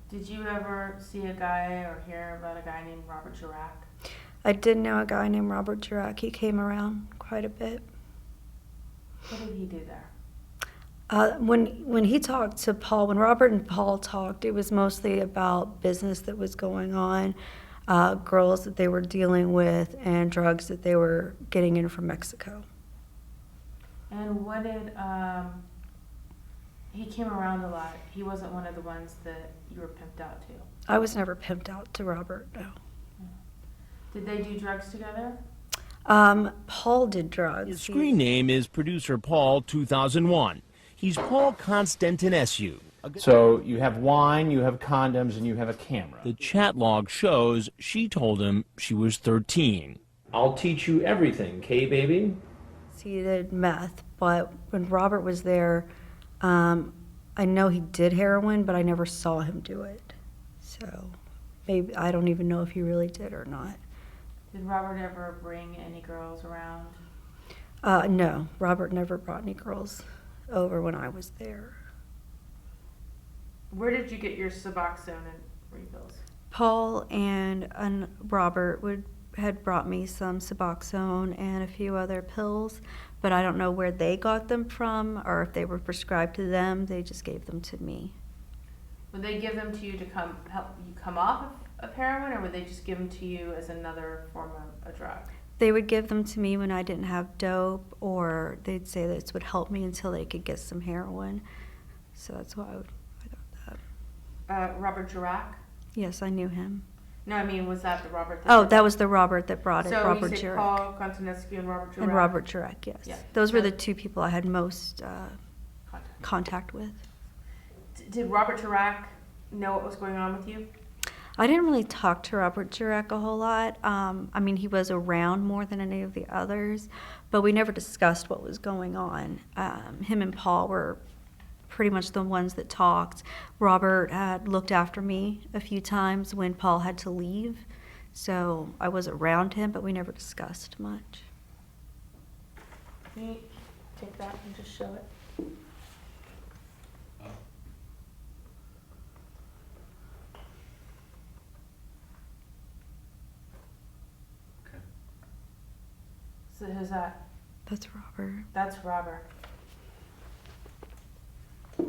Did you ever see a guy or hear about a guy named Robert Chirac? I did know a guy named Robert Chirac. He came around quite a bit. What did he do there? When he talked to Paul, when Robert and Paul talked, it was mostly about business that was going on, girls that they were dealing with, and drugs that they were getting in from Mexico. And what did, he came around a lot. He wasn't one of the ones that you were pimped out to. I was never pimped out to Robert, no. Did they do drugs together? Paul did drugs. His screen name is Producer Paul 2001. He's Paul Constantinescu. So you have wine, you have condoms, and you have a camera. The chat log shows she told him she was 13. I'll teach you everything, baby? He did meth, but when Robert was there, I know he did heroin, but I never saw him do it. So maybe I don't even know if he really did or not. Did Robert ever bring any girls around? No, Robert never brought any girls over when I was there. Where did you get your Suboxone and refills? Paul and Robert had brought me some Suboxone and a few other pills, but I don't know where they got them from or if they were prescribed to them. They just gave them to me. Would they give them to you to help you come off of heroin, or would they just give them to you as another form of a drug? They would give them to me when I didn't have dope, or they'd say this would help me until they could get some heroin. So that's why I got that. Robert Chirac? Yes, I knew him. No, I mean, was that the Robert? That was the Robert that brought it, so Robert you say Chirac. Paul Constantinescu and Robert Chirac? And Robert Chirac, yes. Yeah. Those were the two people I had most contact with. Did Robert Chirac know what was going on with you? I didn't really talk to Robert Chirac a whole lot. I mean, he was around more than any of the others, but we never discussed what was going on. Him and Paul were pretty much the ones that talked. Robert had looked after me a few times when Paul had to leave, so I was around him, but we never discussed much. Can you take that and just show it? So who's that? That's Robert. That's Robert. So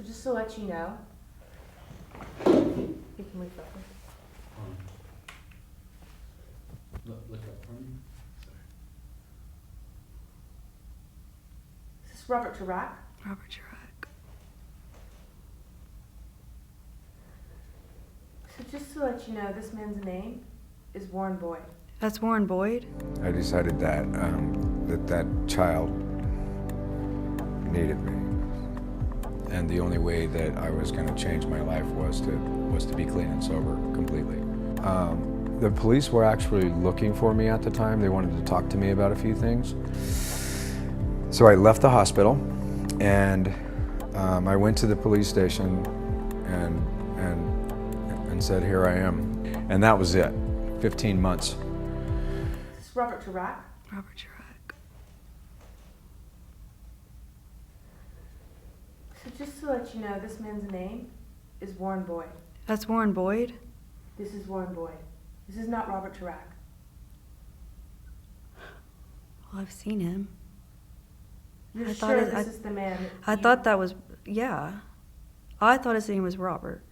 just to let you know, you can leave that one. Look up for me. Sorry. Is this Robert Chirac? Robert Chirac. So just to let you know, this man's name is Warren Boyd. That's Warren Boyd? I decided that that child needed me. And the only way that I was going to change my life was to be clean and sober completely. The police were actually looking for me at the time. They wanted to talk to me about a few things. So I left the hospital and I went to the police station and said, here I am. And that was it, 15 months. Is this Robert Chirac? Robert Chirac. So just to let you know, this man's name is Warren Boyd. That's Warren Boyd? This is Warren Boyd. This is not Robert Chirac. Well, I've seen him. You're I sure thought this is the man? I thought that was, yeah. I thought his name was Robert.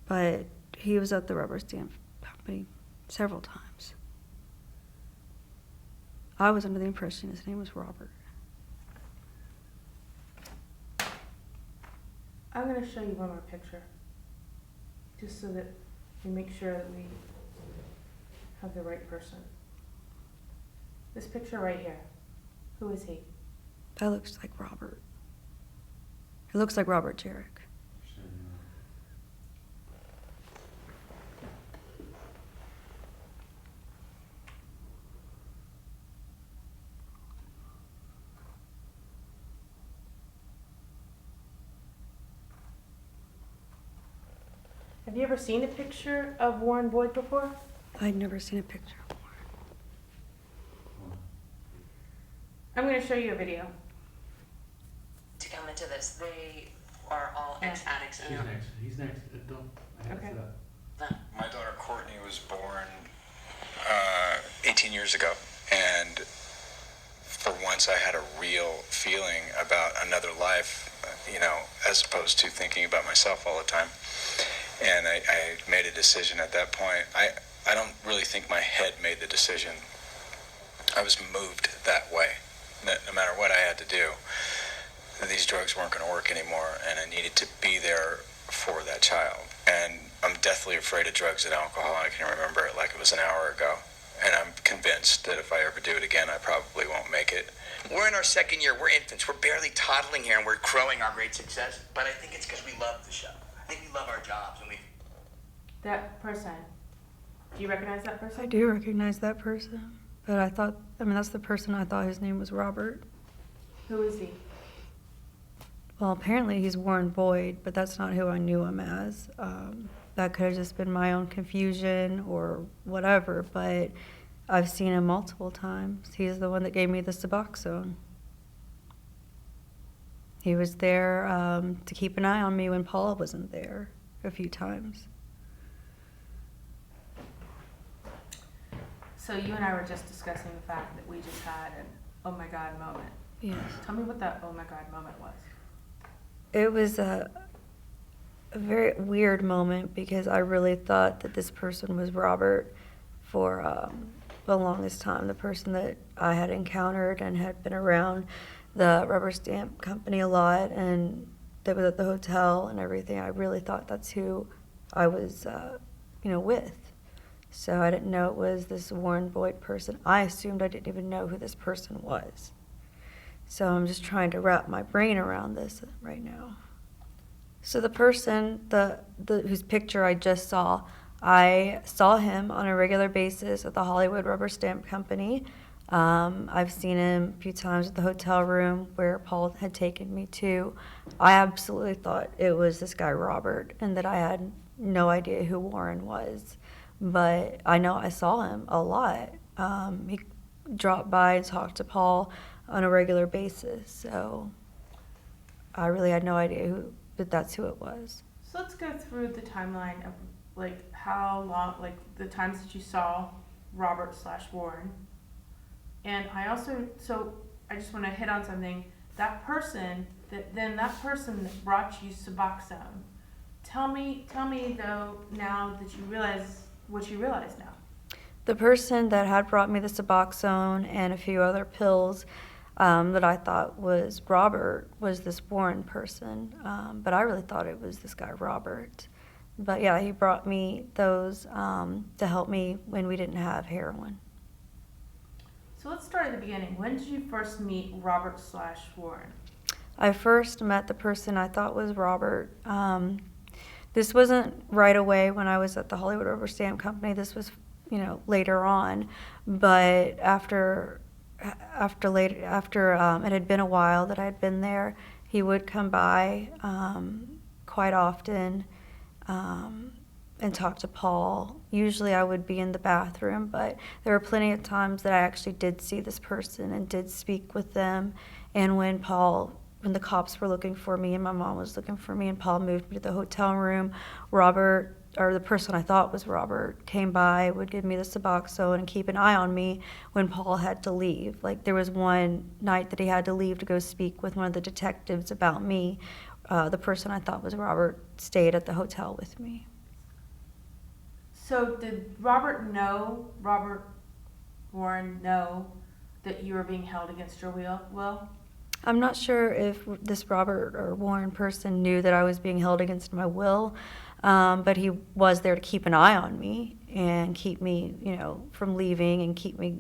But he was at the rubber stamp company several times. I was under the impression his name was Robert. I'm going to show you one more picture, just so that we make sure that we have the right person. This picture right here, who is he? That looks like Robert. It looks like Robert Chirac. Have you ever seen a picture of Warren Boyd before? I'd never seen a picture of Warren. I'm gonna show you a video. To come into this, they are all Yeah. ex-addicts. She's next, he's next, don't, I have to Okay. sit up. My daughter Courtney was born 18 years ago, and for once I had a real feeling about another life, as opposed to thinking about myself all the time. And I made a decision at that point. I don't really think my head made the decision. I was moved that way. No matter what I had to do, these drugs weren't going to work anymore, and I needed to be there for that child. And I'm deathly afraid of drugs and alcohol. I can remember it like it was an hour ago. And I'm convinced that if I ever do it again, I probably won't make it. We're in our second year. We're infants. We're barely toddling here, and we're growing our great success. But I think it's because we love the show. I think we love our jobs, and we. That person. Do you recognize that person? I do recognize that person, but that's the person I thought his name was Robert. Who is he? Well, apparently he's Warren Boyd, but that's not who I knew him as. That could have just been my own confusion or whatever, but I've seen him multiple times. He's the one that gave me the Suboxone. He was there to keep an eye on me when Paula wasn't there a few times. So you and I were just discussing the fact that we just had an oh my god moment. Yes. Tell me what that oh my god moment was. It was a very weird moment because I really thought that this person was Robert for the longest time. The person that I had encountered and had been around the rubber stamp company a lot and that was at the hotel and everything. I really thought that's who I was, with. So I didn't know it was this Warren Boyd person. I assumed I didn't even know who this person was. So I'm just trying to wrap my brain around this right now. So the person, whose picture I just saw, I saw him on a regular basis at the Hollywood Rubber Stamp Company. I've seen him a few times at the hotel room where Paul had taken me to. I absolutely thought it was this guy Robert and that I had no idea who Warren was. But I know I saw him a lot. He dropped by and talked to Paul on a regular basis. So I really had no idea but that's who it was. So let's go through the timeline of how long, the times that you saw Robert / Warren. And I just want to hit on something. That person that brought you Suboxone. Tell me though now that you realize what you realize now. The person that had brought me the Suboxone and a few other pills that I thought was Robert was this Warren person, but I really thought it was this guy Robert. But yeah, he brought me those to help me when we didn't have heroin. So let's start at the beginning. When did you first meet Robert / Warren? I first met the person I thought was Robert. This wasn't right away when I was at the Hollywood Rubber Stamp Company. This was, later on. But after it had been a while that I had been there, he would come by quite often and talk to Paul. Usually I would be in the bathroom, but there were plenty of times that I actually did see this person and did speak with them. And when the cops were looking for me and my mom was looking for me and Paul moved me to the hotel room, Robert, or the person I thought was Robert, came by, would give me the Suboxone and keep an eye on me when Paul had to leave. There was one night that he had to leave to go speak with one of the detectives about me. The person I thought was Robert stayed at the hotel with me. So did Robert Warren know that you were being held against your will? I'm not sure if this Robert or Warren person knew that I was being held against my will, but he was there to keep an eye on me and keep me, from leaving and keep me,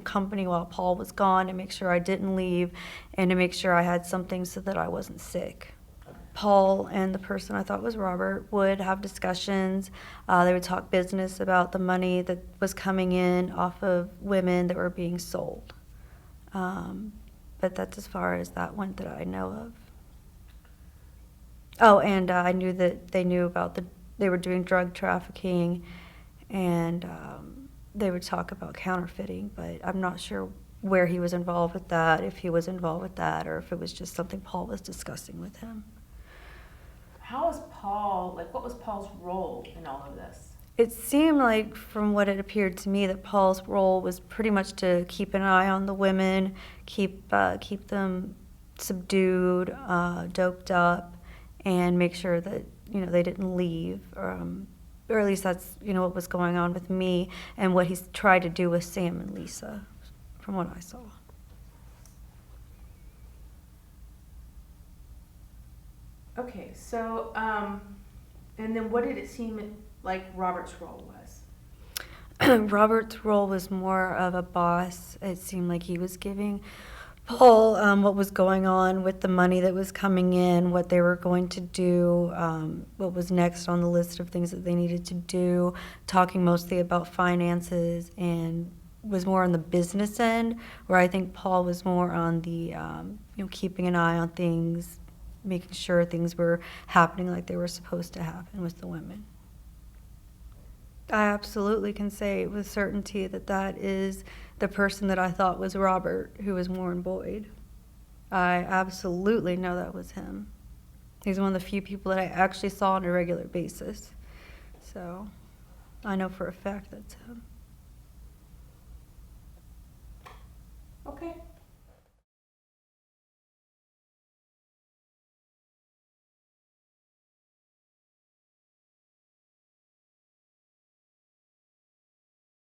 company while Paul was gone to make sure I didn't leave and to make sure I had something so that I wasn't sick. Paul and the person I thought was Robert would have discussions. They would talk business about the money that was coming in off of women that were being sold. But that's as far as that went that I know of. Oh, and I knew that they knew about they were doing drug trafficking, and they would talk about counterfeiting, but I'm not sure where he was involved with that, if he was involved with that, or if it was just something Paul was discussing with him. How was Paul, like, what was Paul's role in all of this? It seemed like, from what it appeared to me, that Paul's role was pretty much to keep an eye on the women, keep them subdued, doped up, and make sure that, you know, they didn't leave. Or at least that's, you know, what was going on with me and what he's tried to do with Sam and Lisa, from what I saw. Okay, so, and then what did it seem like Robert's role was? Robert's role was more of a boss. It seemed like he was giving Paul what was going on with the money that was coming in, what they were going to do, what was next on the list of things that they needed to do, talking mostly about finances, and was more on the business end, where I think Paul was more on the, you know, keeping an eye on things, making sure things were happening like they were supposed to happen with the women. I absolutely can say with certainty that that is the person that I thought was Robert, who was Warren Boyd. I absolutely know that was him. He's one of the few people that I actually saw on a regular basis. So I know for a fact that's him. Okay.